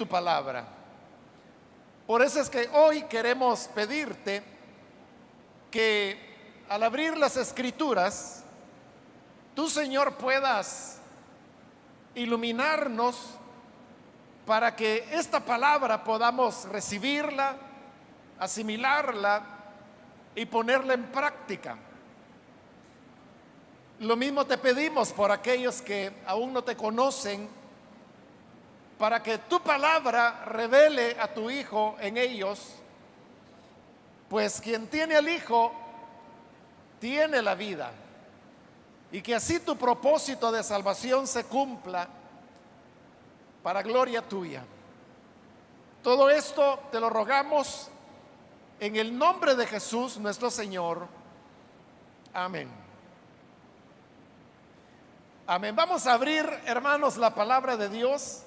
tu palabra. Por eso es que hoy queremos pedirte que al abrir las escrituras, tú, Señor, puedas iluminarnos para que esta palabra podamos recibirla, asimilarla y ponerla en práctica. Lo mismo te pedimos por aquellos que aún no te conocen, para que tu palabra revele a tu Hijo en ellos, pues quien tiene al Hijo tiene la vida, y que así tu propósito de salvación se cumpla para gloria tuya. Todo esto te lo rogamos en el nombre de Jesús nuestro Señor. Amén. Amén. Vamos a abrir, hermanos, la palabra de Dios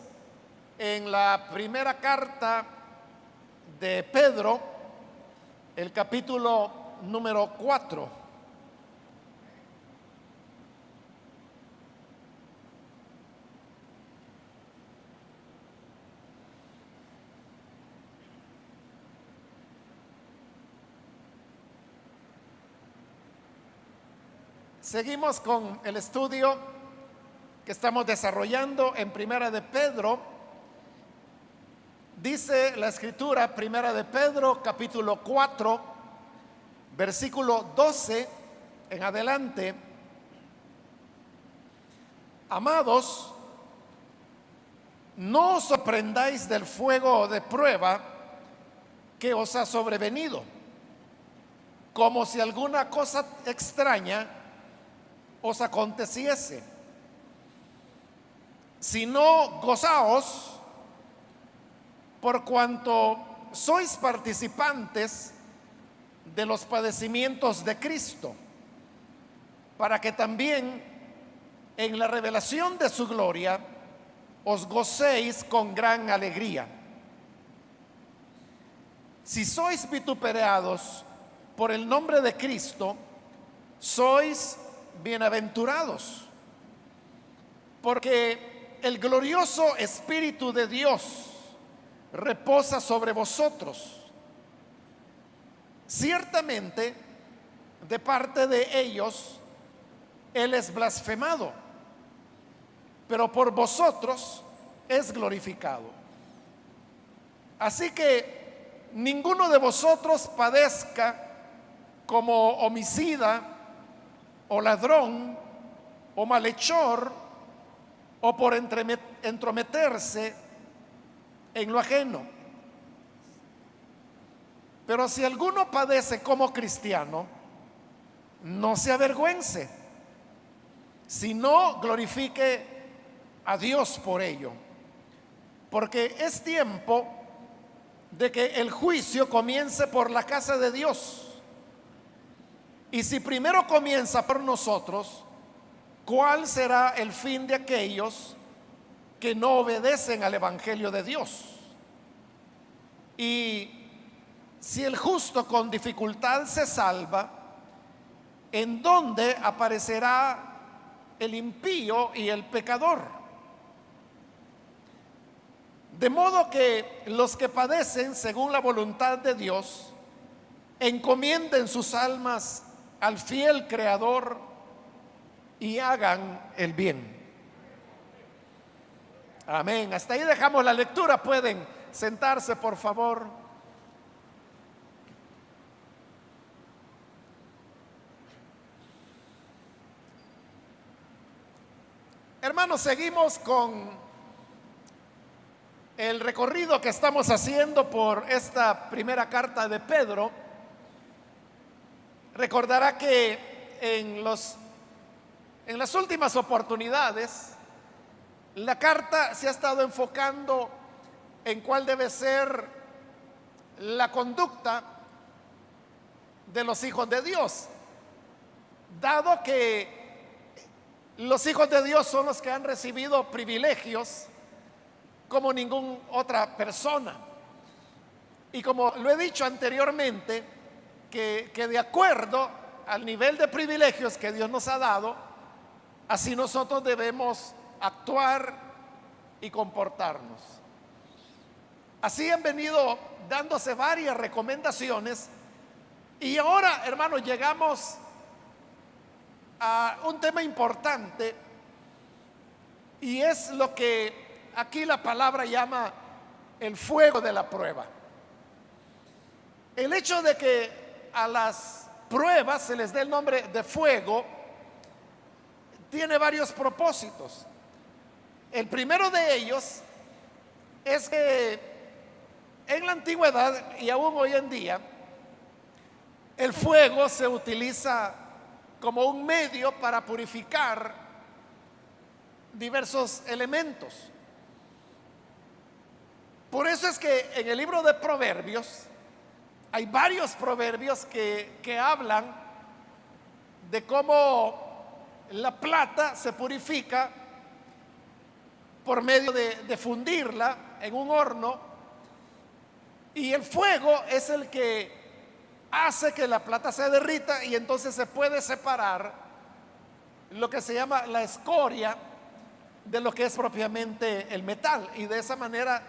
en la primera carta de Pedro, el capítulo número 4. Seguimos con el estudio que estamos desarrollando en Primera de Pedro. Dice la escritura, Primera de Pedro, capítulo 4, versículo 12 en adelante: amados, no os sorprendáis del fuego de prueba que os ha sobrevenido, como si alguna cosa extraña os aconteciese, sino gozaos por cuanto sois participantes de los padecimientos de Cristo, para que también en la revelación de su gloria os gocéis con gran alegría. Si sois vituperados por el nombre de Cristo, sois bienaventurados, porque el glorioso Espíritu de Dios reposa sobre vosotros. Ciertamente, de parte de ellos, Él es blasfemado, pero por vosotros es glorificado. Así que ninguno de vosotros padezca como homicida, o ladrón, o malhechor, o por entrometerse en lo ajeno. Pero si alguno padece como cristiano, no se avergüence, sino glorifique a Dios por ello, porque es tiempo de que el juicio comience por la casa de Dios. Y si primero comienza por nosotros, ¿cuál será el fin de aquellos que no obedecen al Evangelio de Dios? Y si el justo con dificultad se salva, ¿en dónde aparecerá el impío y el pecador? De modo que los que padecen según la voluntad de Dios encomienden sus almas al fiel Creador y hagan el bien. Amén. Hasta ahí dejamos la lectura. Pueden sentarse, por favor. Hermanos, seguimos con el recorrido que estamos haciendo por esta primera carta de Pedro. Recordará que en las últimas oportunidades la carta se ha estado enfocando en cuál debe ser la conducta de los hijos de Dios, dado que los hijos de Dios son los que han recibido privilegios como ninguna otra persona. Y como lo he dicho anteriormente, que de acuerdo al nivel de privilegios que Dios nos ha dado, así nosotros debemos actuar y comportarnos. Así han venido dándose varias recomendaciones. Y ahora, hermanos, llegamos a un tema importante, y es lo que aquí la palabra llama el fuego de la prueba. El hecho de que a las pruebas se les dé el nombre de fuego tiene varios propósitos. El primero de ellos es que en la antigüedad y aún hoy en día, el fuego se utiliza como un medio para purificar diversos elementos. Por eso es que en el libro de Proverbios hay varios proverbios que hablan de cómo la plata se purifica por medio de fundirla en un horno, y el fuego es el que hace que la plata se derrita, y entonces se puede separar lo que se llama la escoria de lo que es propiamente el metal, y de esa manera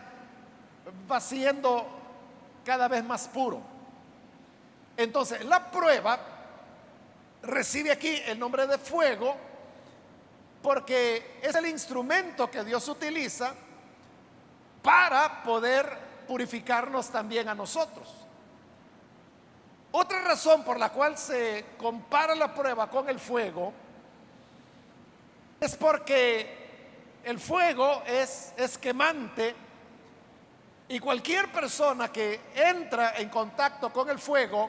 va siendo cada vez más puro. Entonces la prueba recibe aquí el nombre de fuego porque es el instrumento que Dios utiliza para poder purificarnos también a nosotros. Otra razón por la cual se compara la prueba con el fuego es porque el fuego es quemante, y cualquier persona que entra en contacto con el fuego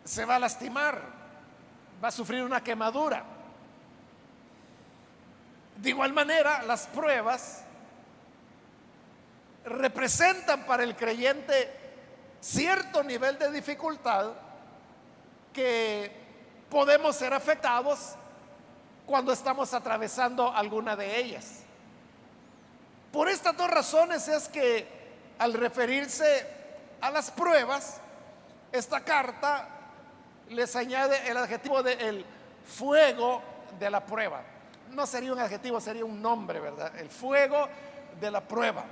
se va a lastimar, va a sufrir una quemadura. De igual manera, las pruebas representan para el creyente cierto nivel de dificultad que podemos ser afectados cuando estamos atravesando alguna de ellas. Por estas dos razones es que al referirse a las pruebas, esta carta les añade el adjetivo de el fuego de la prueba. No sería un adjetivo, sería un nombre, ¿verdad? El fuego de la prueba.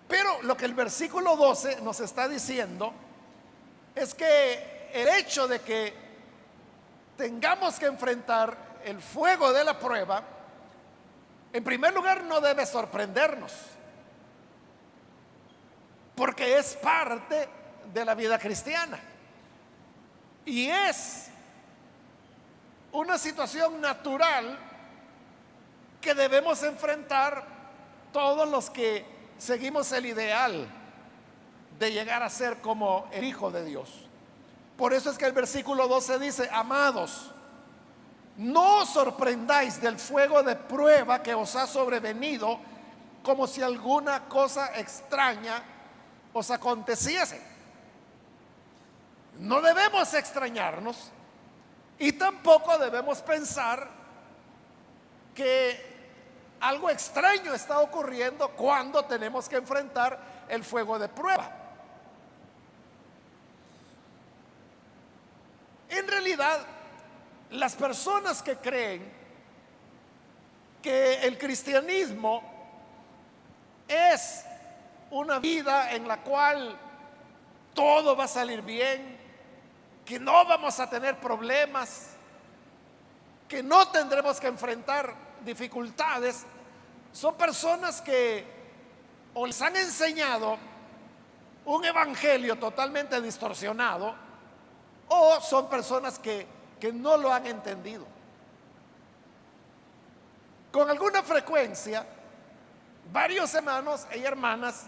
Pero lo que el versículo 12 nos está diciendo es que el hecho de que tengamos que enfrentar el fuego de la prueba, en primer lugar, no debe sorprendernos, porque es parte de la vida cristiana y es una situación natural que debemos enfrentar todos los que seguimos el ideal de llegar a ser como el Hijo de Dios. Por eso es que el versículo 12 dice: amados, no os sorprendáis del fuego de prueba que os ha sobrevenido, como si alguna cosa extraña os aconteciese. No debemos extrañarnos y tampoco debemos pensar que algo extraño está ocurriendo cuando tenemos que enfrentar el fuego de prueba. En realidad, las personas que creen que el cristianismo es una vida en la cual todo va a salir bien, que no vamos a tener problemas, que no tendremos que enfrentar dificultades, son personas que o les han enseñado un evangelio totalmente distorsionado, o son personas que no lo han entendido. Con alguna frecuencia, varios hermanos y hermanas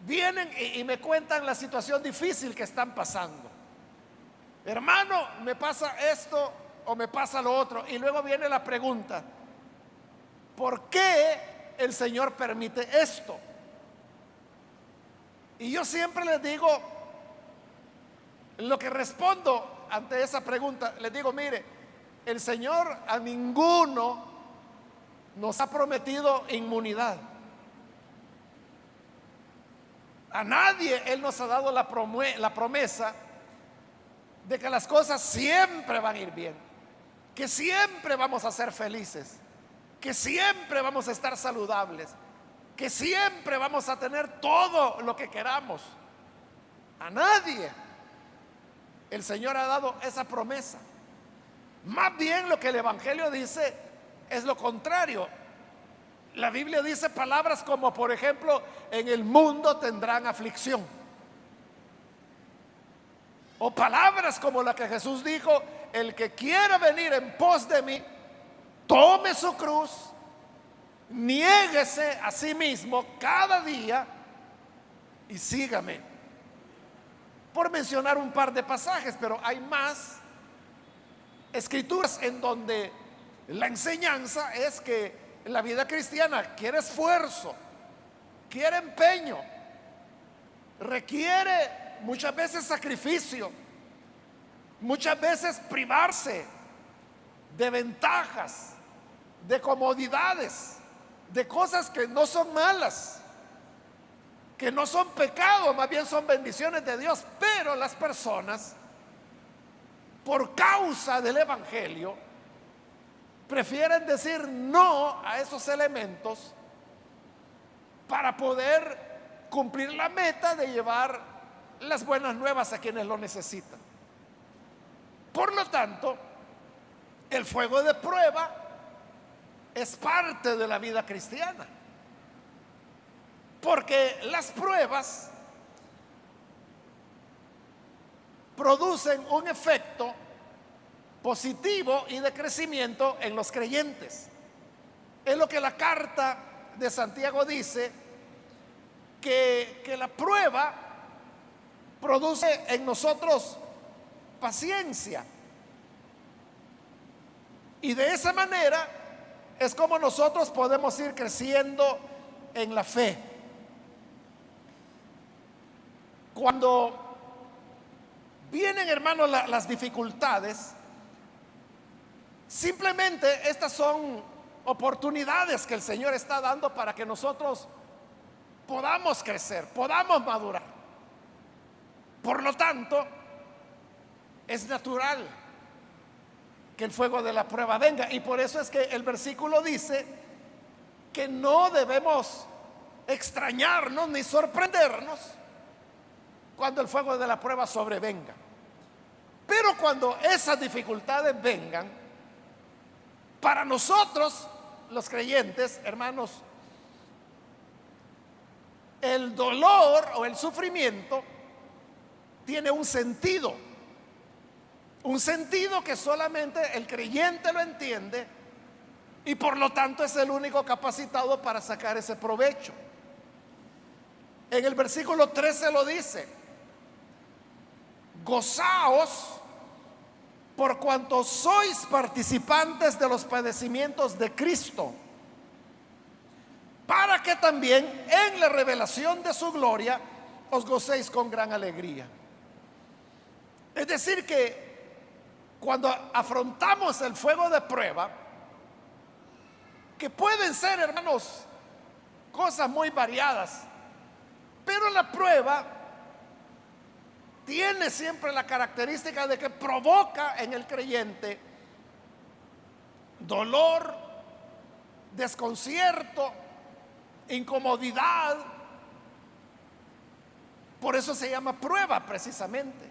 vienen y me cuentan la situación difícil que están pasando. Hermano, me pasa esto o me pasa lo otro. Y luego viene la pregunta: ¿por qué el Señor permite esto? Y yo siempre les digo, lo que respondo ante esa pregunta, les digo: mire, el Señor a ninguno nos ha prometido inmunidad. A nadie Él nos ha dado la promesa de que las cosas siempre van a ir bien, que siempre vamos a ser felices, que siempre vamos a estar saludables. que siempre vamos a tener todo lo que queramos. A nadie el Señor ha dado esa promesa. Más bien lo que el Evangelio dice es lo contrario. La Biblia dice palabras como, por ejemplo, en el mundo tendrán aflicción. O palabras como la que Jesús dijo: el que quiera venir en pos de mí, tome su cruz, niéguese a sí mismo cada día y sígame. Por mencionar un par de pasajes, pero hay más escrituras en donde la enseñanza es que la vida cristiana quiere esfuerzo, quiere empeño, requiere muchas veces sacrificio, muchas veces privarse de ventajas, de comodidades, de cosas que no son malas, que no son pecado, más bien son bendiciones de Dios. Pero las personas, por causa del Evangelio, prefieren decir no a esos elementos para poder cumplir la meta de llevar las buenas nuevas a quienes lo necesitan. Por lo tanto, el fuego de prueba es parte de la vida cristiana, porque las pruebas producen un efecto positivo y de crecimiento en los creyentes. Es lo que la carta de Santiago dice, que la prueba produce en nosotros paciencia, y de esa manera es como nosotros podemos ir creciendo en la fe. Cuando vienen, hermanos, las dificultades, simplemente estas son oportunidades que el Señor está dando para que nosotros podamos crecer, podamos madurar. Por lo tanto, es natural que el fuego de la prueba venga, y por eso es que el versículo dice que no debemos extrañarnos ni sorprendernos cuando el fuego de la prueba sobrevenga. Pero cuando esas dificultades vengan, para nosotros los creyentes, hermanos, el dolor o el sufrimiento tiene un sentido que solamente el creyente lo entiende, y por lo tanto es el único capacitado para sacar ese provecho. En el versículo 13 lo dice: gozaos por cuanto sois participantes de los padecimientos de Cristo, para que también en la revelación de su gloria os gocéis con gran alegría. Es decir, que cuando afrontamos el fuego de prueba, que pueden ser, hermanos, cosas muy variadas, pero la prueba tiene siempre la característica de que provoca en el creyente dolor, desconcierto, incomodidad. Por eso se llama prueba precisamente,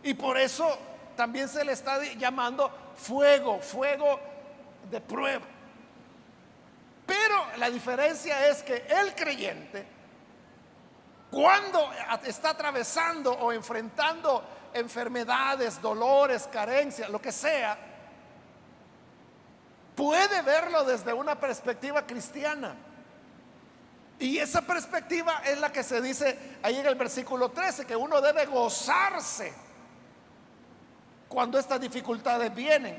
y por eso también se le está llamando fuego de prueba. Pero la diferencia es que el creyente, cuando está atravesando o enfrentando enfermedades, dolores, carencias, lo que sea, puede verlo desde una perspectiva cristiana. Y esa perspectiva es la que se dice ahí en el versículo 13, que uno debe gozarse cuando estas dificultades vienen,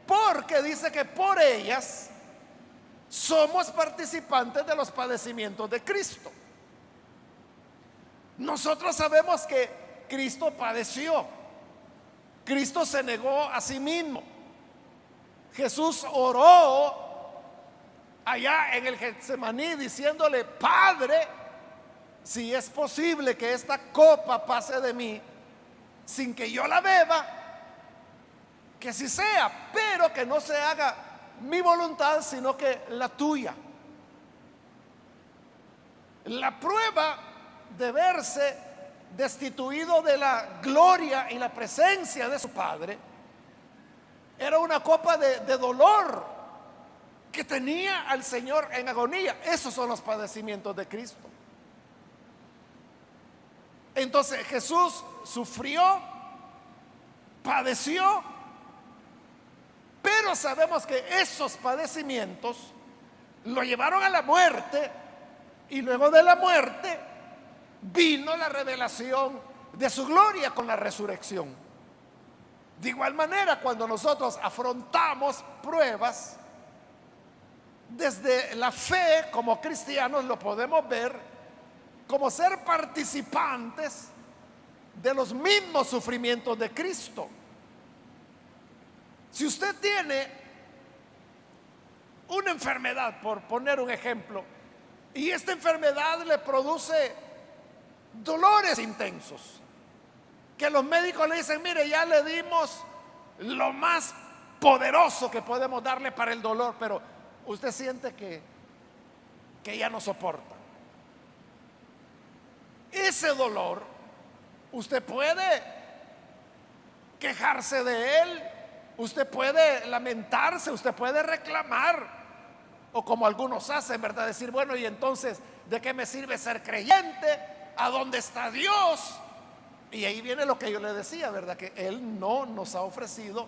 porque dice que por ellas somos participantes de los padecimientos de Cristo. Nosotros sabemos que Cristo padeció, Cristo se negó a sí mismo, Jesús oró allá en el Getsemaní diciéndole: Padre, si es posible que esta copa pase de mí sin que yo la beba, que así sea, pero que no se haga mi voluntad sino que la tuya. La prueba de verse destituido de la gloria y la presencia de su Padre era una copa de dolor que tenía al Señor en agonía. Esos son los padecimientos de Cristo. Entonces Jesús sufrió, padeció, pero sabemos que esos padecimientos lo llevaron a la muerte, y luego de la muerte vino la revelación de su gloria con la resurrección. De igual manera, cuando nosotros afrontamos pruebas, desde la fe como cristianos lo podemos ver como ser participantes de los mismos sufrimientos de Cristo. Si usted tiene una enfermedad, por poner un ejemplo, y esta enfermedad le produce dolores intensos, que los médicos le dicen, mire, ya le dimos lo más poderoso que podemos darle para el dolor, pero usted siente que ya no soporta. Ese dolor, usted puede quejarse de él, usted puede lamentarse, usted puede reclamar, o como algunos hacen, ¿verdad? Decir, bueno, y entonces, ¿de qué me sirve ser creyente? ¿A dónde está Dios? Y ahí viene lo que yo le decía, ¿verdad? Que Él no nos ha ofrecido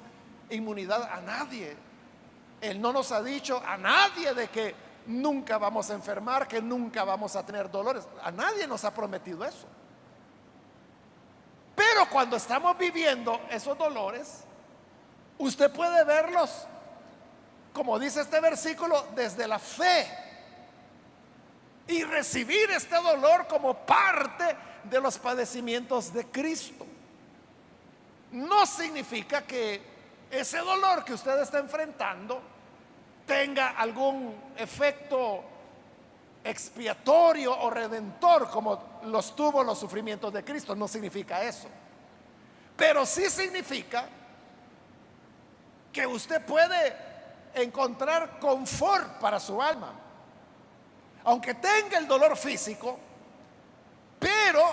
inmunidad a nadie. Él no nos ha dicho a nadie de que nunca vamos a enfermar, que nunca vamos a tener dolores. A nadie nos ha prometido eso. Pero cuando estamos viviendo esos dolores, usted puede verlos, como dice este versículo, desde la fe, y recibir este dolor como parte de los padecimientos de Cristo. No significa que ese dolor que usted está enfrentando tenga algún efecto expiatorio o redentor como los tuvo los sufrimientos de Cristo. No significa eso. Pero sí significa que usted puede encontrar confort para su alma, aunque tenga el dolor físico, pero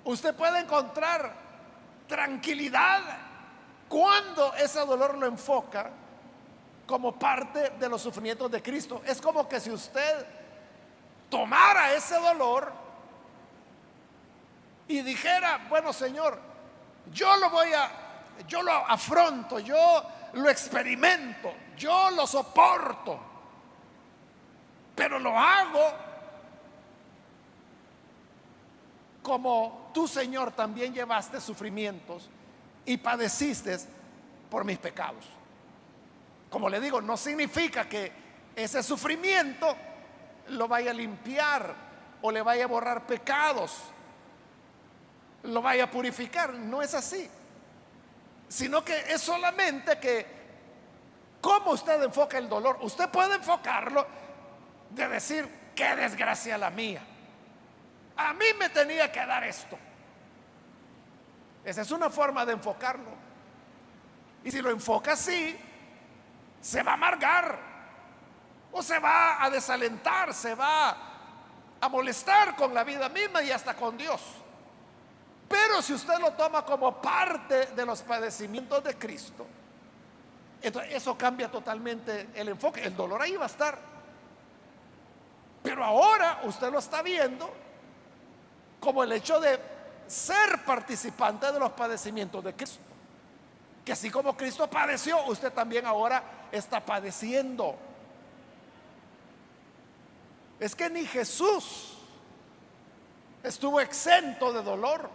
usted puede encontrar tranquilidad cuando ese dolor lo enfoca como parte de los sufrimientos de Cristo. Es como que si usted tomara ese dolor y dijera, bueno, Señor, yo lo afronto, yo lo experimento, yo lo soporto, pero lo hago como tú, Señor, también llevaste sufrimientos y padeciste por mis pecados. Como le digo, no significa que ese sufrimiento lo vaya a limpiar o le vaya a borrar pecados, lo vaya a purificar. No es así, sino que es solamente que cómo usted enfoca el dolor. Usted puede enfocarlo de decir, qué desgracia la mía, a mí me tenía que dar esto. Esa es una forma de enfocarlo. Y si lo enfoca así, se va a amargar, o se va a desalentar, se va a molestar con la vida misma y hasta con Dios. Pero si usted lo toma como parte de los padecimientos de Cristo, entonces eso cambia totalmente el enfoque. El dolor ahí va a estar, pero ahora usted lo está viendo como el hecho de ser participante de los padecimientos de Cristo. Que así como Cristo padeció, usted también ahora está padeciendo. Es que ni Jesús estuvo exento de dolor,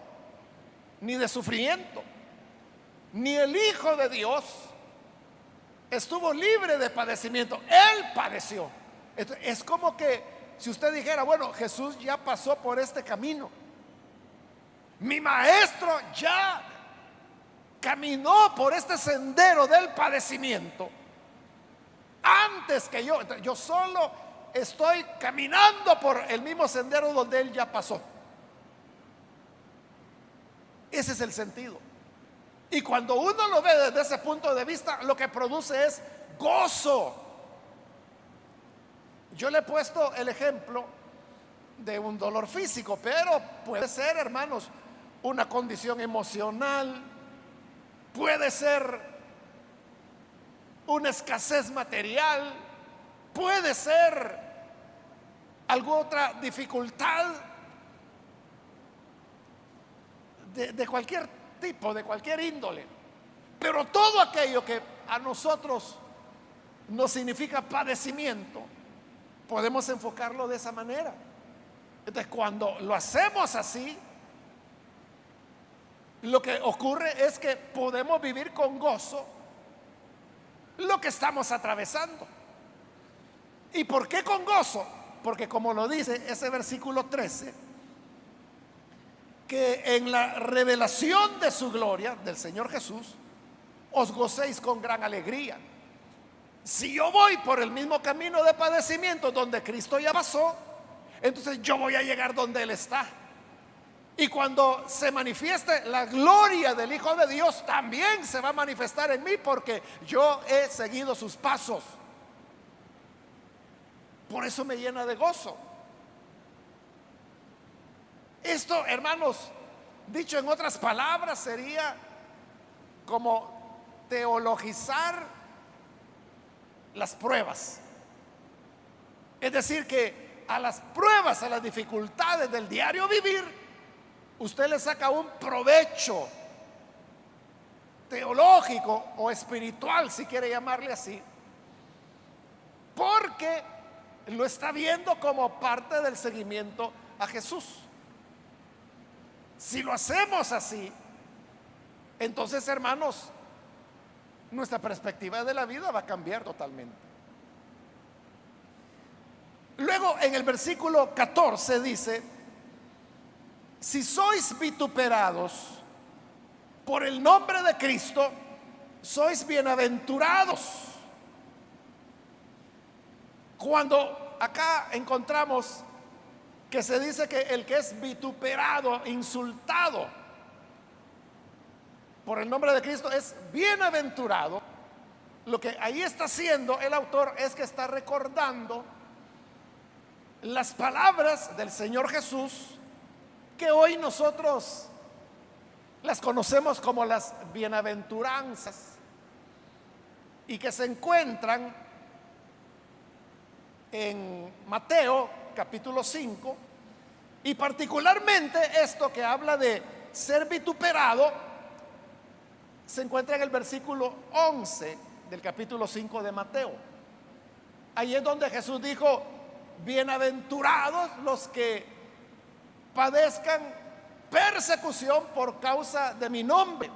ni de sufrimiento, ni el Hijo de Dios estuvo libre de padecimiento. Él padeció. Es como que si usted dijera, bueno, Jesús ya pasó por este camino, mi maestro ya caminó por este sendero del padecimiento antes que yo solo estoy caminando por el mismo sendero donde él ya pasó. Ese es el sentido. Y cuando uno lo ve desde ese punto de vista, lo que produce es gozo. Yo le he puesto el ejemplo de un dolor físico, pero puede ser, hermanos, una condición emocional, puede ser una escasez material, puede ser alguna otra dificultad de cualquier tipo, de cualquier índole. Pero todo aquello que a nosotros nos significa padecimiento, podemos enfocarlo de esa manera. Entonces, cuando lo hacemos así, lo que ocurre es que podemos vivir con gozo lo que estamos atravesando. ¿Y por qué con gozo? Porque como lo dice ese versículo 13, que en la revelación de su gloria, del Señor Jesús, os gocéis con gran alegría. Si yo voy por el mismo camino de padecimiento donde Cristo ya pasó, entonces yo voy a llegar donde Él está. Y cuando se manifieste la gloria del Hijo de Dios, también se va a manifestar en mí, porque yo he seguido sus pasos. Por eso me llena de gozo. Esto, hermanos, dicho en otras palabras, sería como teologizar las pruebas. Es decir, que a las pruebas, a las dificultades del diario vivir, usted le saca un provecho teológico o espiritual, si quiere llamarle así, porque lo está viendo como parte del seguimiento a Jesús. Si lo hacemos así, entonces, hermanos, nuestra perspectiva de la vida va a cambiar totalmente. Luego, en el versículo 14 dice: si sois vituperados por el nombre de Cristo, sois bienaventurados. Cuando acá encontramos que se dice que el que es vituperado, insultado por el nombre de Cristo, es bienaventurado, lo que ahí está haciendo el autor es que está recordando las palabras del Señor Jesús, que hoy nosotros las conocemos como las bienaventuranzas, y que se encuentran en Mateo capítulo 5, y particularmente esto que habla de ser vituperado se encuentra en el versículo 11 del capítulo 5 de Mateo. Ahí es donde Jesús dijo: bienaventurados los que padezcan persecución por causa de mi nombre,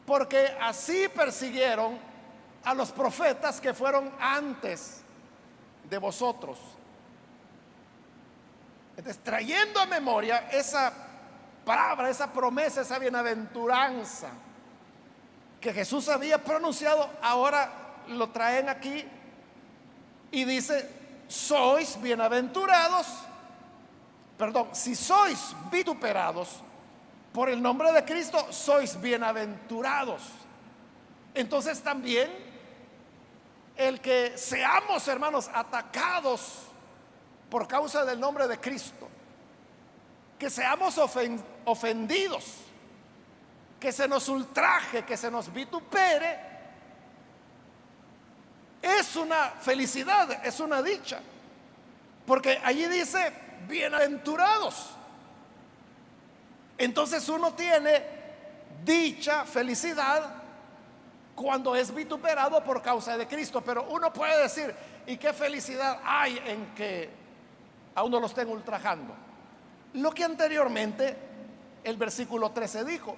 porque así persiguieron a los profetas que fueron antes de vosotros. Entonces, trayendo a memoria esa palabra, esa promesa, esa bienaventuranza que Jesús había pronunciado, ahora lo traen aquí y dice: sois bienaventurados, perdón, si sois vituperados por el nombre de Cristo, sois bienaventurados. Entonces también el que seamos, hermanos, atacados por causa del nombre de Cristo, que seamos ofendidos, que se nos ultraje, que se nos vitupere, es una felicidad, es una dicha, porque allí dice bienaventurados. Entonces uno tiene dicha, felicidad, cuando es vituperado por causa de Cristo. Pero uno puede decir: ¿y qué felicidad hay en que a uno lo estén ultrajando? Lo que anteriormente el versículo 13 dijo,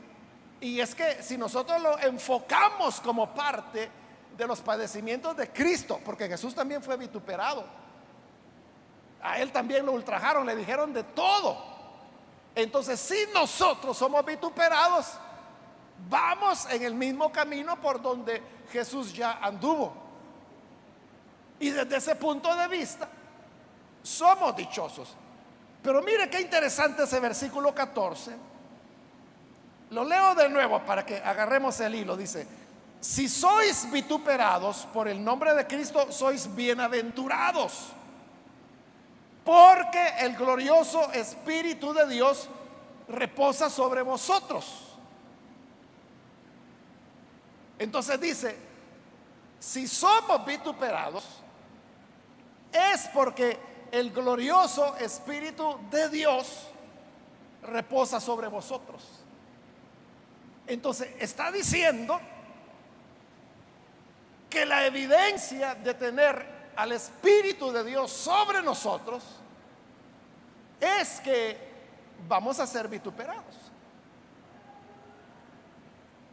y es que si nosotros lo enfocamos como parte de los padecimientos de Cristo, porque Jesús también fue vituperado, a Él también lo ultrajaron, le dijeron de todo. Entonces, si nosotros somos vituperados, vamos en el mismo camino por donde Jesús ya anduvo, y desde ese punto de vista somos dichosos. Pero mire qué interesante ese versículo 14. Lo leo de nuevo para que agarremos el hilo. Dice: si sois vituperados por el nombre de Cristo, sois bienaventurados, porque el glorioso Espíritu de Dios reposa sobre vosotros. Entonces dice, si somos vituperados, es porque el glorioso Espíritu de Dios reposa sobre vosotros. Entonces está diciendo que la evidencia de tener al Espíritu de Dios sobre nosotros es que vamos a ser vituperados.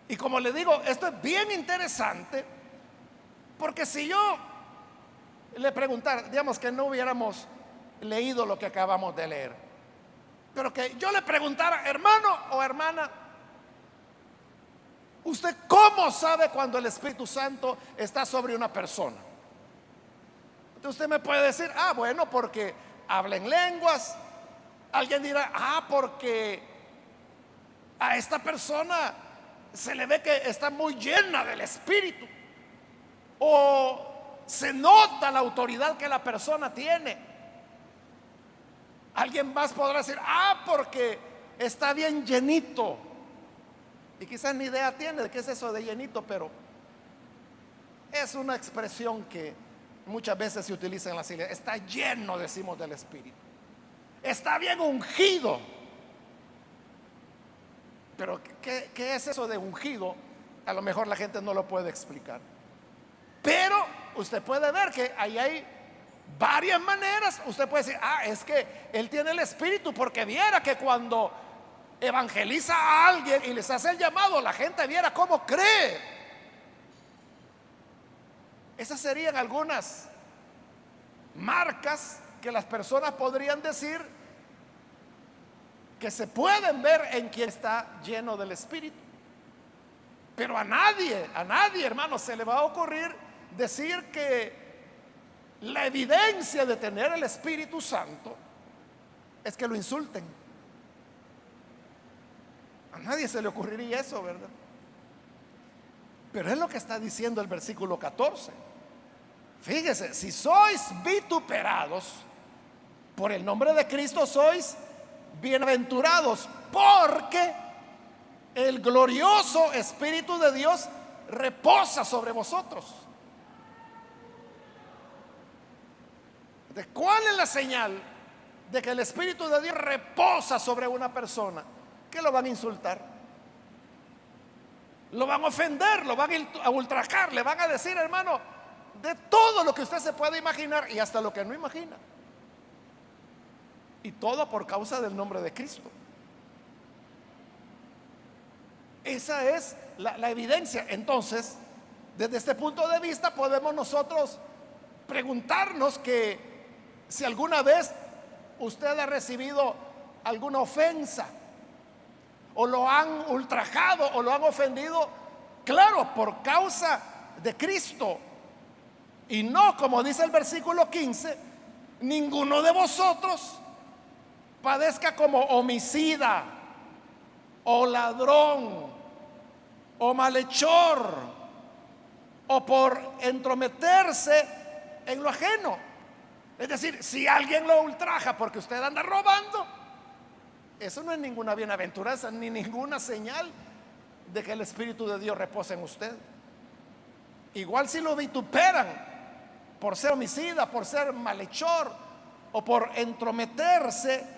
Y como le digo, esto es bien interesante, porque si yo le preguntara, digamos que no hubiéramos leído lo que acabamos de leer, pero que yo le preguntara, hermano o hermana, ¿usted cómo sabe cuando el Espíritu Santo está sobre una persona? Entonces usted me puede decir, bueno, porque habla en lenguas. Alguien dirá, porque a esta persona se le ve que está muy llena del Espíritu, o se nota la autoridad que la persona tiene. Alguien más podrá decir, porque está bien llenito. Y quizás ni idea tiene de qué es eso de llenito, pero es una expresión que muchas veces se utiliza en las iglesias. Está lleno, decimos, del Espíritu. Está bien ungido. Pero ¿qué es eso de ungido? A lo mejor la gente no lo puede explicar. Pero usted puede ver que ahí hay varias maneras. Usted puede decir, es que él tiene el Espíritu, porque viera que cuando evangeliza a alguien y les hace el llamado, la gente viera cómo cree. Esas serían algunas marcas que las personas podrían decir que se pueden ver en quien está lleno del Espíritu. Pero a nadie, hermano, se le va a ocurrir decir que la evidencia de tener el Espíritu Santo es que lo insulten. A nadie se le ocurriría eso, ¿verdad? Pero es lo que está diciendo el versículo 14. Fíjese, si sois vituperados por el nombre de Cristo, sois bienaventurados, porque el glorioso Espíritu de Dios reposa sobre vosotros. ¿Cuál es la señal de que el Espíritu de Dios reposa sobre una persona? Que lo van a insultar, lo van a ofender, lo van a ultrajar, le van a decir, hermano, de todo lo que usted se puede imaginar y hasta lo que no imagina. Y todo por causa del nombre de Cristo. Esa es la evidencia. Entonces, desde este punto de vista podemos nosotros preguntarnos que si alguna vez usted ha recibido alguna ofensa, o lo han ultrajado, o lo han ofendido, claro, por causa de Cristo. Y no, como dice el versículo 15, ninguno de vosotros padezca como homicida, o ladrón, o malhechor, o por entrometerse en lo ajeno. Es decir, si alguien lo ultraja porque usted anda robando, eso no es ninguna bienaventuranza ni ninguna señal de que el Espíritu de Dios reposa en usted. Igual si lo vituperan por ser homicida, por ser malhechor, o por entrometerse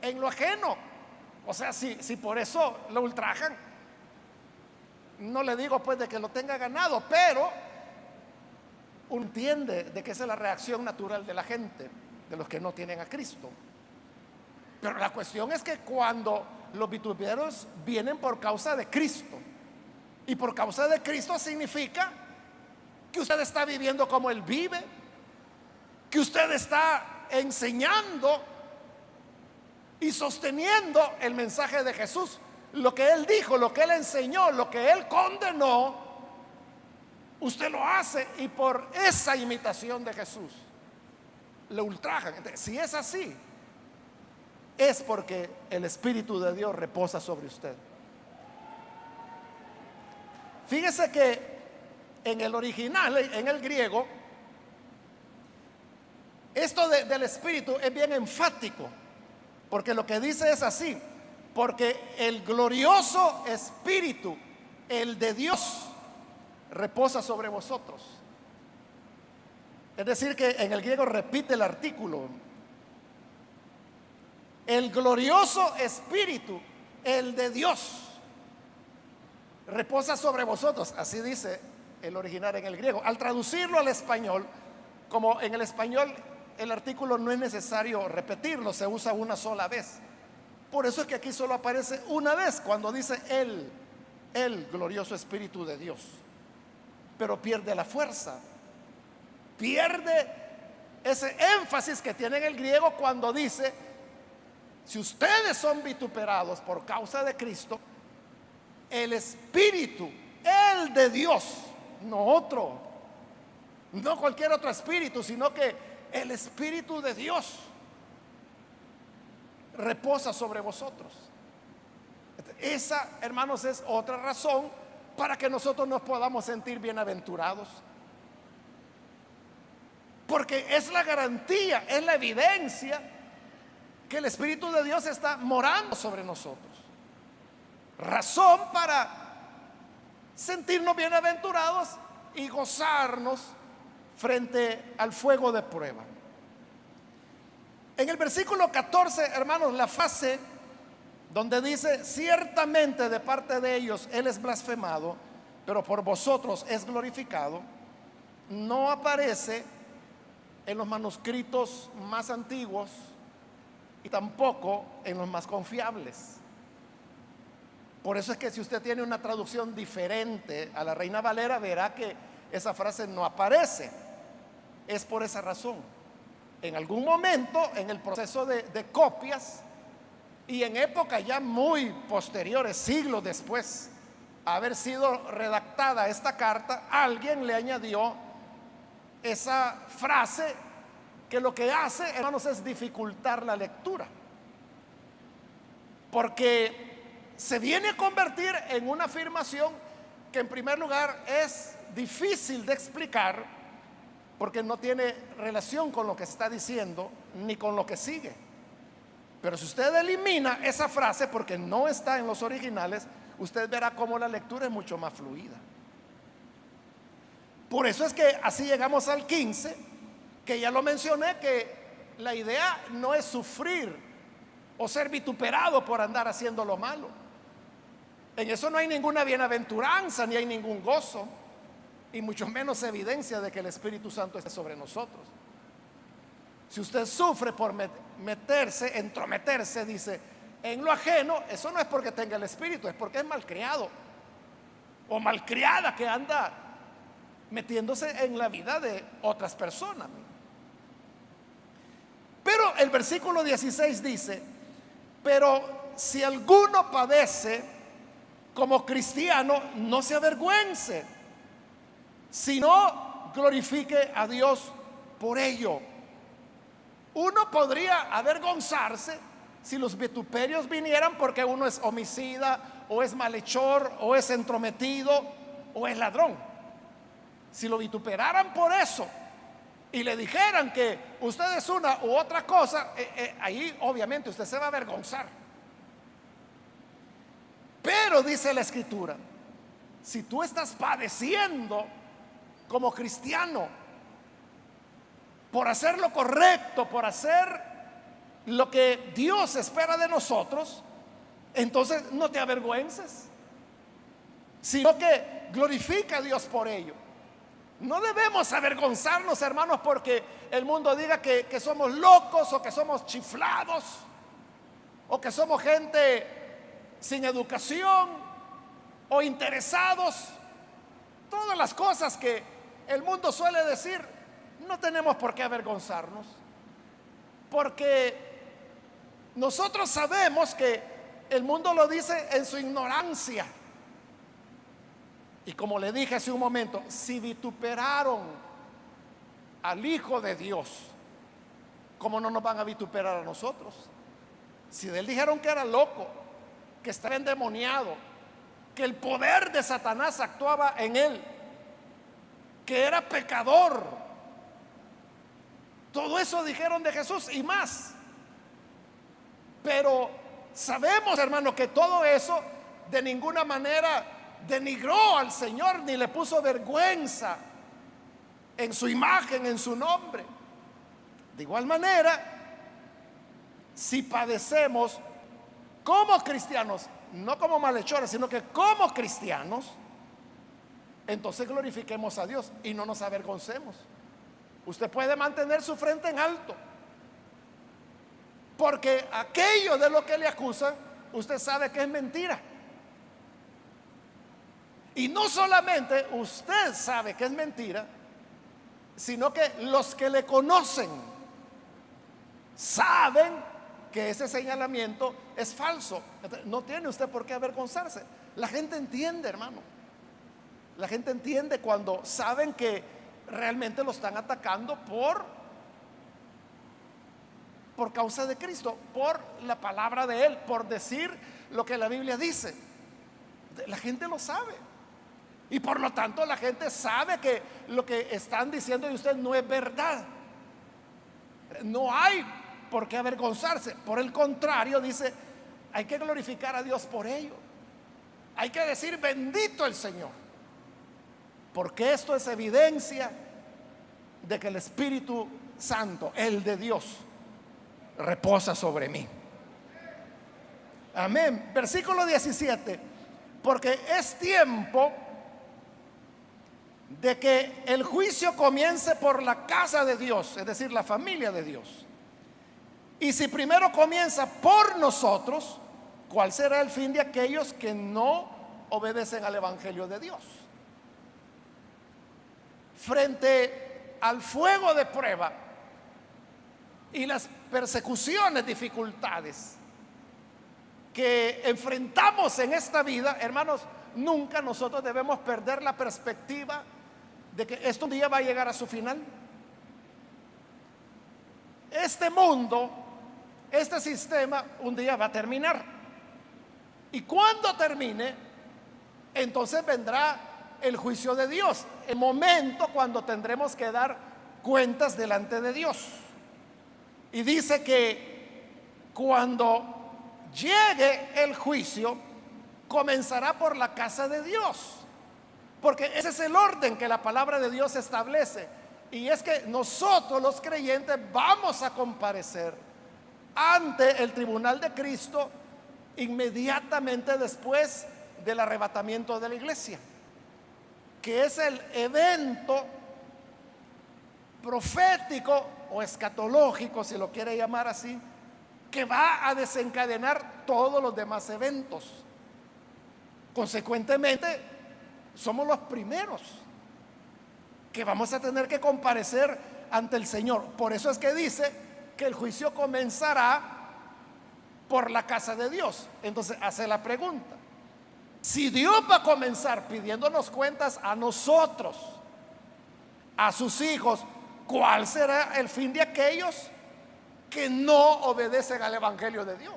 en lo ajeno. O sea, si por eso lo ultrajan, no le digo pues de que lo tenga ganado, pero uno entiende de que esa es la reacción natural de la gente, de los que no tienen a Cristo. Pero la cuestión es que cuando los vituperios vienen por causa de Cristo, y por causa de Cristo significa que usted está viviendo como Él vive, que usted está enseñando y sosteniendo el mensaje de Jesús. Lo que Él dijo, lo que Él enseñó, lo que Él condenó, usted lo hace, y por esa imitación de Jesús le ultrajan. Entonces, si es así, es porque el Espíritu de Dios reposa sobre usted. Fíjese que en el original, en el griego, Esto del Espíritu es bien enfático, porque lo que dice es así: porque el glorioso Espíritu, el de Dios, reposa sobre vosotros. Es decir, que en el griego repite el artículo. El glorioso Espíritu, el de Dios, reposa sobre vosotros. Así dice el original en el griego. Al traducirlo al español, como en el español el artículo no es necesario repetirlo, se usa una sola vez. Por eso es que aquí solo aparece una vez cuando dice el glorioso Espíritu de Dios. Pero pierde la fuerza, pierde ese énfasis que tiene en el griego cuando dice: si ustedes son vituperados por causa de Cristo, el Espíritu, el de Dios, no otro, no cualquier otro espíritu, sino que el Espíritu de Dios reposa sobre vosotros. Esa, hermanos, es otra razón para que nosotros nos podamos sentir bienaventurados, porque es la garantía, es la evidencia que el Espíritu de Dios está morando sobre nosotros. Razón para sentirnos bienaventurados y gozarnos frente al fuego de prueba. En el versículo 14, hermanos, la frase donde dice: ciertamente de parte de ellos Él es blasfemado, pero por vosotros es glorificado, no aparece en los manuscritos más antiguos y tampoco en los más confiables. Por eso es que si usted tiene una traducción diferente a la Reina Valera, verá que esa frase no aparece. Es por esa razón. En algún momento, en el proceso de copias, y en épocas ya muy posteriores, siglos después de haber sido redactada esta carta, alguien le añadió esa frase que lo que hace, hermanos, es dificultar la lectura, porque se viene a convertir en una afirmación que, en primer lugar, es difícil de explicar, porque no tiene relación con lo que está diciendo ni con lo que sigue. Pero si usted elimina esa frase, porque no está en los originales, usted verá cómo la lectura es mucho más fluida. Por eso es que así llegamos al 15, que ya lo mencioné, que la idea no es sufrir o ser vituperado por andar haciendo lo malo. En eso no hay ninguna bienaventuranza, ni hay ningún gozo, y mucho menos evidencia de que el Espíritu Santo esté sobre nosotros. Si usted sufre por meterse, entrometerse, dice, en lo ajeno, eso no es porque tenga el Espíritu, es porque es malcriado o malcriada que anda metiéndose en la vida de otras personas. Pero el versículo 16 dice: pero si alguno padece como cristiano, no se avergüence, sino glorifique a Dios por ello. Uno podría avergonzarse si los vituperios vinieran porque uno es homicida, o es malhechor, o es entrometido, o es ladrón. Si lo vituperaran por eso y le dijeran que usted es una u otra cosa, ahí obviamente usted se va a avergonzar. Pero dice la Escritura: si tú estás padeciendo como cristiano por hacer lo correcto, por hacer lo que Dios espera de nosotros, entonces no te avergüences, sino que glorifica a Dios por ello. No debemos avergonzarnos, hermanos, porque el mundo diga que somos locos, o que somos chiflados, o que somos gente sin educación, o interesados. Todas las cosas que el mundo suele decir, no tenemos por qué avergonzarnos, porque nosotros sabemos que el mundo lo dice en su ignorancia. Y como le dije hace un momento, si vituperaron al Hijo de Dios, ¿cómo no nos van a vituperar a nosotros? Si de él dijeron que era loco, que estaba endemoniado, que el poder de Satanás actuaba en él, que era pecador, Todo eso dijeron de Jesús y más. Pero sabemos, hermano, que todo eso de ninguna manera denigró al Señor ni le puso vergüenza en su imagen, en su nombre. De igual manera, si padecemos como cristianos, no como malhechores, sino que como cristianos, entonces glorifiquemos a Dios y no nos avergoncemos. Usted puede mantener su frente en alto, porque aquello de lo que le acusan, usted sabe que es mentira. Y no solamente usted sabe que es mentira, sino que los que le conocen saben que ese señalamiento es falso. No tiene usted por qué avergonzarse. La gente entiende, hermano. La gente entiende cuando saben que realmente lo están atacando por causa de Cristo, por la palabra de Él, por decir lo que la Biblia dice. La gente lo sabe. Y por lo tanto la gente sabe que lo que están diciendo de usted no es verdad. No hay por qué avergonzarse. Por el contrario, dice, hay que glorificar a Dios por ello. Hay que decir bendito el Señor, porque esto es evidencia de que el Espíritu Santo, el de Dios, reposa sobre mí. Amén. Versículo 17. Porque es tiempo de que el juicio comience por la casa de Dios, es decir, la familia de Dios. Y si primero comienza por nosotros, ¿cuál será el fin de aquellos que no obedecen al Evangelio de Dios? Frente al fuego de prueba y las persecuciones, dificultades que enfrentamos en esta vida, hermanos, nunca nosotros debemos perder la perspectiva de que esto un día va a llegar a su final. Este mundo, este sistema, un día va a terminar. Y cuando termine, entonces vendrá el juicio de Dios, el momento cuando tendremos que dar cuentas delante de Dios. Y dice que cuando llegue el juicio, comenzará por la casa de Dios, porque ese es el orden que la palabra de Dios establece. Y es que nosotros los creyentes vamos a comparecer ante el tribunal de Cristo inmediatamente después del arrebatamiento de la iglesia, que es el evento profético o escatológico, si lo quiere llamar así, que va a desencadenar todos los demás eventos. Consecuentemente, somos los primeros que vamos a tener que comparecer ante el Señor. Por eso es que dice que el juicio comenzará por la casa de Dios. Entonces hace la pregunta: si Dios va a comenzar pidiéndonos cuentas a nosotros, a sus hijos, ¿cuál será el fin de aquellos que no obedecen al Evangelio de Dios?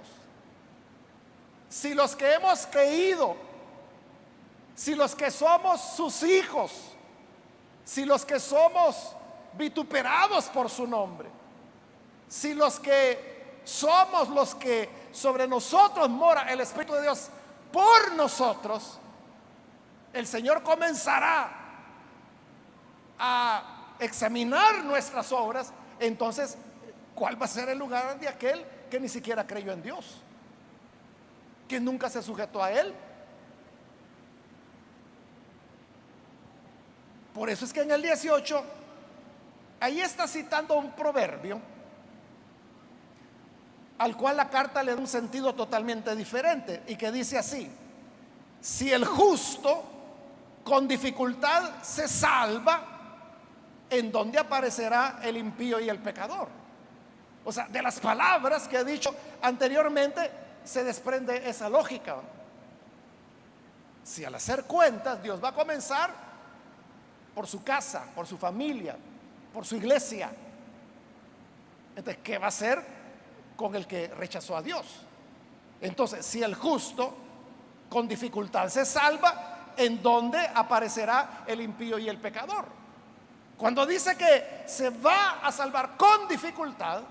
Si los que hemos creído, si los que somos sus hijos, si los que somos vituperados por su nombre, si los que somos los que sobre nosotros mora el Espíritu de Dios por nosotros, el Señor comenzará a examinar nuestras obras. Entonces, ¿cuál va a ser el lugar de aquel que ni siquiera creyó en Dios, que nunca se sujetó a Él? Por eso es que en el 18 ahí está citando un proverbio al cual la carta le da un sentido totalmente diferente, y que dice así: si el justo con dificultad se salva, ¿en dónde aparecerá el impío y el pecador? O sea, de las palabras que he dicho anteriormente se desprende esa lógica. Si al hacer cuentas Dios va a comenzar por su casa, por su familia, por su iglesia, entonces, ¿qué va a hacer con el que rechazó a Dios? Entonces, si el justo con dificultad se salva, ¿en dónde aparecerá el impío y el pecador? Cuando dice que se va a salvar con dificultad,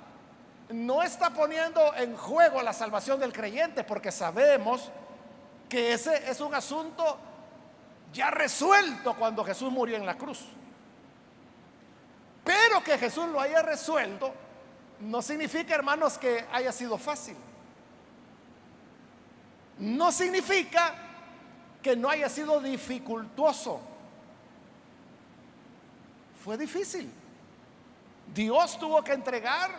no está poniendo en juego la salvación del creyente, porque sabemos que ese es un asunto ya resuelto cuando Jesús murió en la cruz. Pero que Jesús lo haya resuelto no significa, hermanos, que haya sido fácil. No significa que no haya sido dificultoso. Fue difícil. Dios tuvo que entregar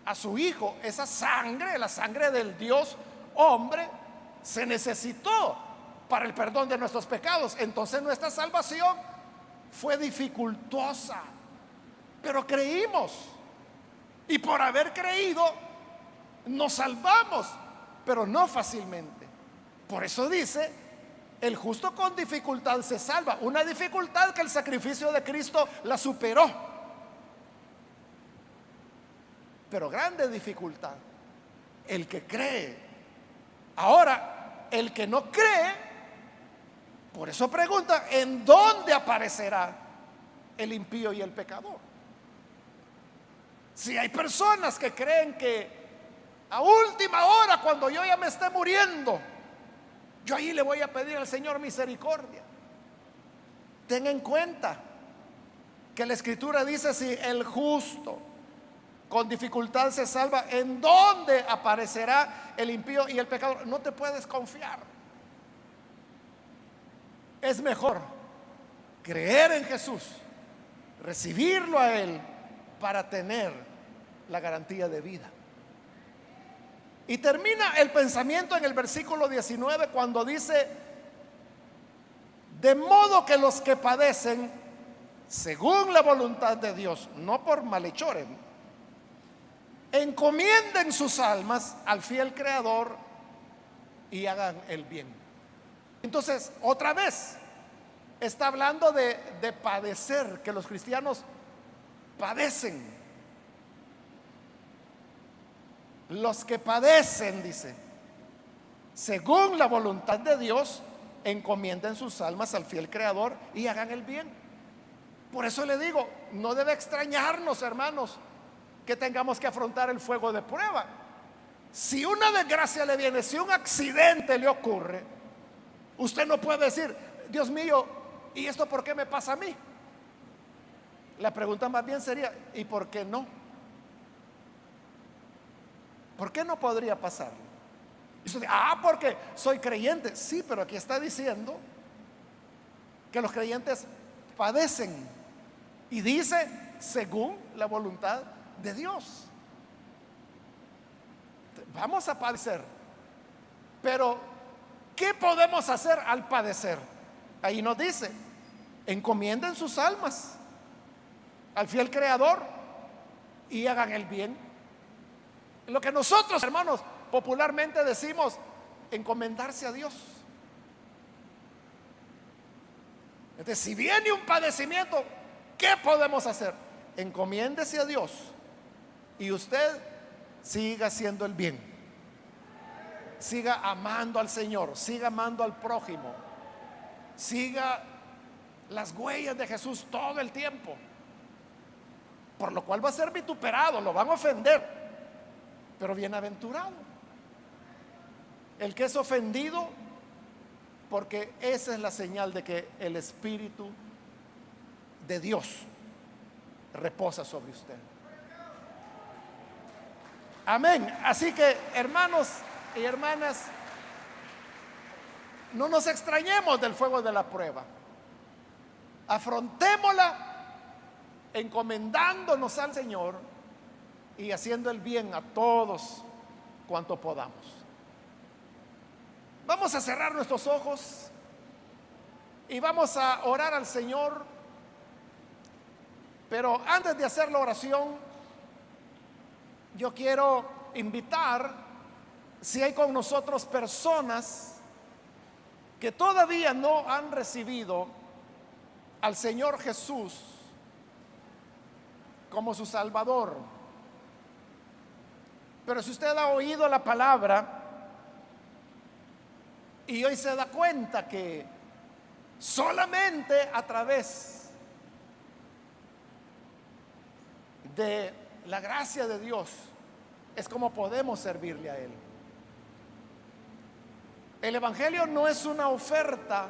a su Hijo. Esa sangre, la sangre del Dios hombre, se necesitó para el perdón de nuestros pecados. Entonces nuestra salvación fue dificultosa, pero creímos, y por haber creído nos salvamos, pero no fácilmente. Por eso dice: el justo con dificultad se salva. Una dificultad que el sacrificio de Cristo la superó, pero grande dificultad el que cree. Ahora, el que no cree, por eso pregunta: ¿en dónde aparecerá el impío y el pecador? Si hay personas que creen que a última hora, cuando yo ya me esté muriendo, yo ahí le voy a pedir al Señor misericordia. Ten en cuenta que la Escritura dice: si el justo con dificultad se salva, ¿en dónde aparecerá el impío y el pecador? No te puedes confiar. Es mejor creer en Jesús, recibirlo a Él, para tener la garantía de vida. Y termina el pensamiento en el versículo 19 cuando dice: de modo que los que padecen según la voluntad de Dios, no por malhechores, encomienden sus almas al fiel Creador y hagan el bien. Entonces, otra vez está hablando de padecer, que los cristianos padecen. Los que padecen, dice, según la voluntad de Dios, encomienden sus almas al fiel Creador y hagan el bien. Por eso le digo, no debe extrañarnos, hermanos, que tengamos que afrontar el fuego de prueba. Si una desgracia le viene, si un accidente le ocurre, usted no puede decir: Dios mío, ¿y esto por qué me pasa a mí? La pregunta más bien sería: ¿y por qué no? ¿Por qué no podría pasar? Y usted dice: porque soy creyente. Sí, pero aquí está diciendo que los creyentes padecen, y dice según la voluntad de Dios. Vamos a padecer, pero ¿qué podemos hacer al padecer? Ahí nos dice: encomienden sus almas al fiel Creador y hagan el bien. Lo que nosotros, hermanos, popularmente decimos: encomendarse a Dios. Entonces, si viene un padecimiento, ¿qué podemos hacer? Encomiéndese a Dios y usted siga haciendo el bien, siga amando al Señor, siga amando al prójimo, siga las huellas de Jesús todo el tiempo, por lo cual va a ser vituperado, lo van a ofender, pero bienaventurado el que es ofendido, porque esa es la señal de que el Espíritu de Dios reposa sobre usted. Amén. Así que, hermanos y hermanas, no nos extrañemos del fuego de la prueba. Afrontémosla encomendándonos al Señor y haciendo el bien a todos cuanto podamos. Vamos a cerrar nuestros ojos y vamos a orar al Señor. Pero antes de hacer la oración, yo quiero invitar, si hay con nosotros personas que todavía no han recibido al Señor Jesús como su Salvador, pero si usted ha oído la palabra y hoy se da cuenta que solamente a través de la gracia de Dios es como podemos servirle a Él. El Evangelio no es una oferta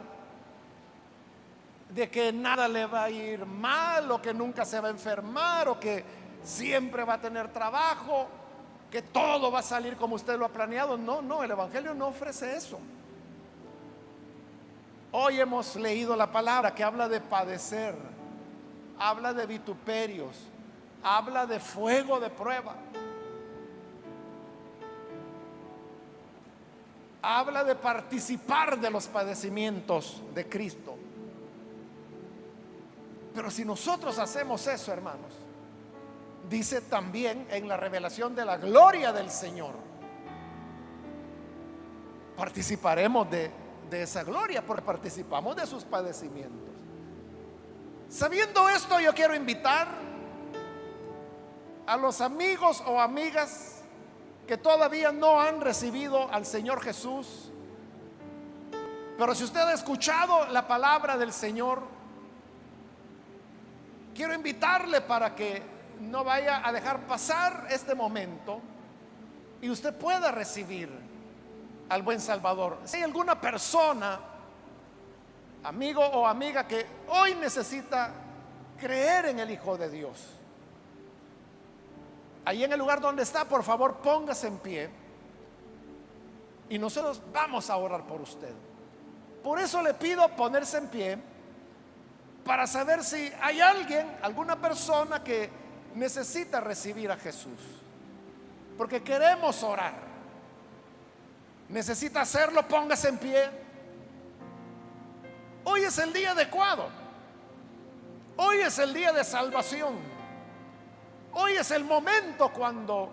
de que nada le va a ir mal, o que nunca se va a enfermar, o que siempre va a tener trabajo, que todo va a salir como usted lo ha planeado. No, no, el Evangelio no ofrece eso. Hoy hemos leído la palabra que habla de padecer, habla de vituperios, habla de fuego de prueba, habla de participar de los padecimientos de Cristo. Pero si nosotros hacemos eso, hermanos, dice también en la revelación de la gloria del Señor, participaremos de esa gloria, porque participamos de sus padecimientos. Sabiendo esto, yo quiero invitar a los amigos o amigas que todavía no han recibido al Señor Jesús, pero si usted ha escuchado la palabra del Señor, quiero invitarle para que no vaya a dejar pasar este momento y usted pueda recibir al buen Salvador. Si hay alguna persona, amigo o amiga, que hoy necesita creer en el Hijo de Dios, ahí en el lugar donde está, por favor, póngase en pie y nosotros vamos a orar por usted. Por eso le pido ponerse en pie, para saber si hay alguien, alguna persona que necesita recibir a Jesús, porque queremos orar. Necesita hacerlo, póngase en pie. Hoy es el día adecuado. Hoy es el día de salvación. Hoy es el momento cuando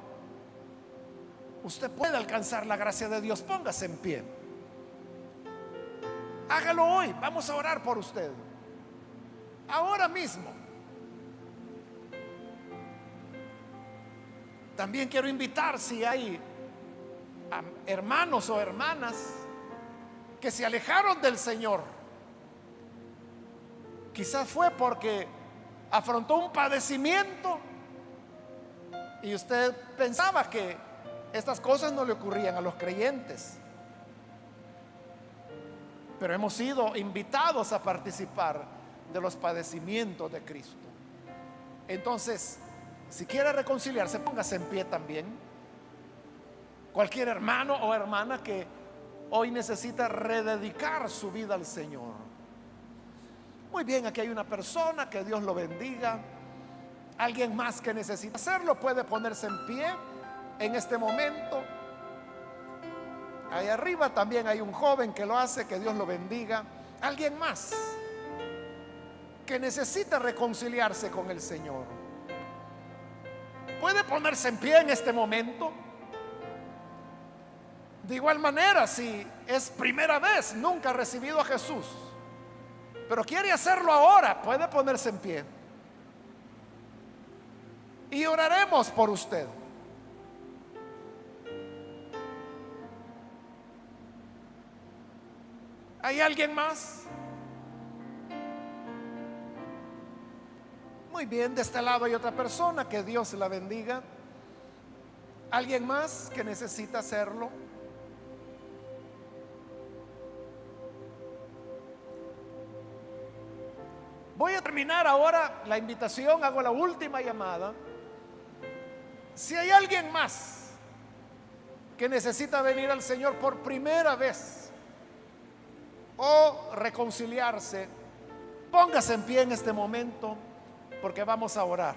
usted puede alcanzar la gracia de Dios. Póngase en pie. Hágalo hoy. Vamos a orar por usted. Ahora mismo. También quiero invitar, si hay hermanos o hermanas que se alejaron del Señor, quizás fue porque afrontó un padecimiento y usted pensaba que estas cosas no le ocurrían a los creyentes, pero hemos sido invitados a participar de los padecimientos de Cristo. Entonces, si quiere reconciliarse, póngase en pie también. Cualquier hermano o hermana que hoy necesita rededicar su vida al Señor. Muy bien, aquí hay una persona, que Dios lo bendiga. Alguien más que necesita hacerlo puede ponerse en pie en este momento. Ahí arriba también hay un joven que lo hace, que Dios lo bendiga. Alguien más que necesita reconciliarse con el Señor puede ponerse en pie en este momento. De igual manera, si es primera vez, nunca ha recibido a Jesús, pero quiere hacerlo ahora, puede ponerse en pie y oraremos por usted. ¿Hay alguien más? Muy bien, de este lado hay otra persona, que Dios la bendiga. ¿Alguien más que necesita hacerlo? Voy a terminar ahora la invitación, hago la última llamada. Si hay alguien más que necesita venir al Señor por primera vez o reconciliarse, póngase en pie en este momento, porque vamos a orar.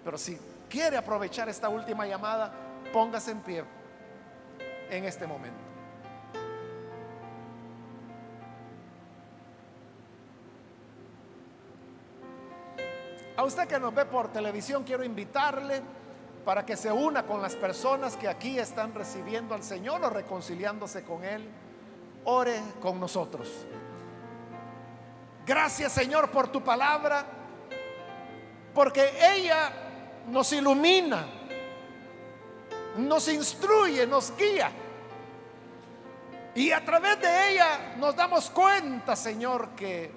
Pero si quiere aprovechar esta última llamada, póngase en pie en este momento. A usted que nos ve por televisión, quiero invitarle para que se una con las personas que aquí están recibiendo al Señor o reconciliándose con Él. Ore con nosotros. Gracias, Señor, por tu palabra, porque ella nos ilumina, nos instruye, nos guía, y a través de ella nos damos cuenta, Señor, que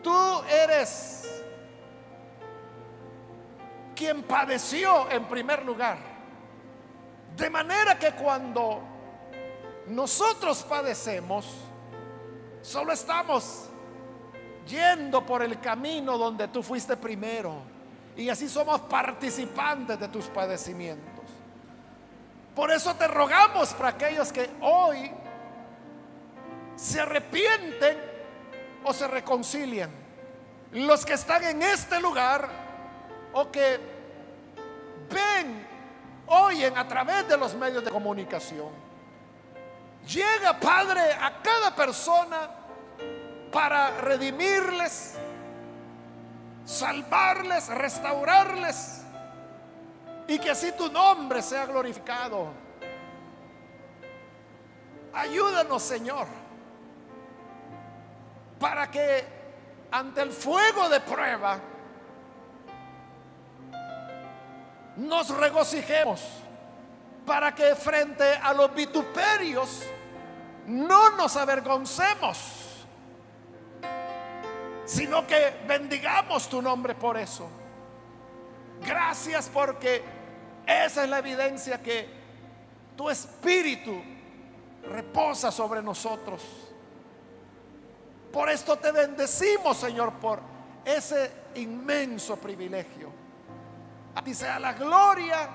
tú eres quien padeció en primer lugar. De manera que cuando nosotros padecemos, solo estamos yendo por el camino donde tú fuiste primero, y así somos participantes de tus padecimientos. Por eso te rogamos para aquellos que hoy se arrepienten o se reconcilian, los que están en este lugar o que ven, oyen a través de los medios de comunicación. Llega, Padre, a cada persona para redimirles, salvarles, restaurarles, y que así tu nombre sea glorificado. Ayúdanos, Señor, para que ante el fuego de prueba nos regocijemos, para que frente a los vituperios no nos avergoncemos, sino que bendigamos tu nombre por eso. Gracias, porque esa es la evidencia que tu Espíritu reposa sobre nosotros. Por esto te bendecimos, Señor, por ese inmenso privilegio. A ti sea la gloria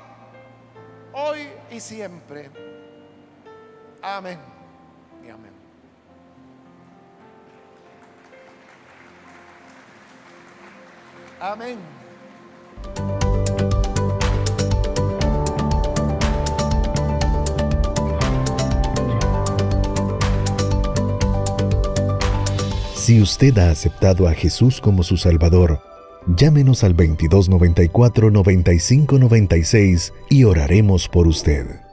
hoy y siempre. Amén y amén. Amén. Si usted ha aceptado a Jesús como su Salvador, llámenos al 2294-9596 y oraremos por usted.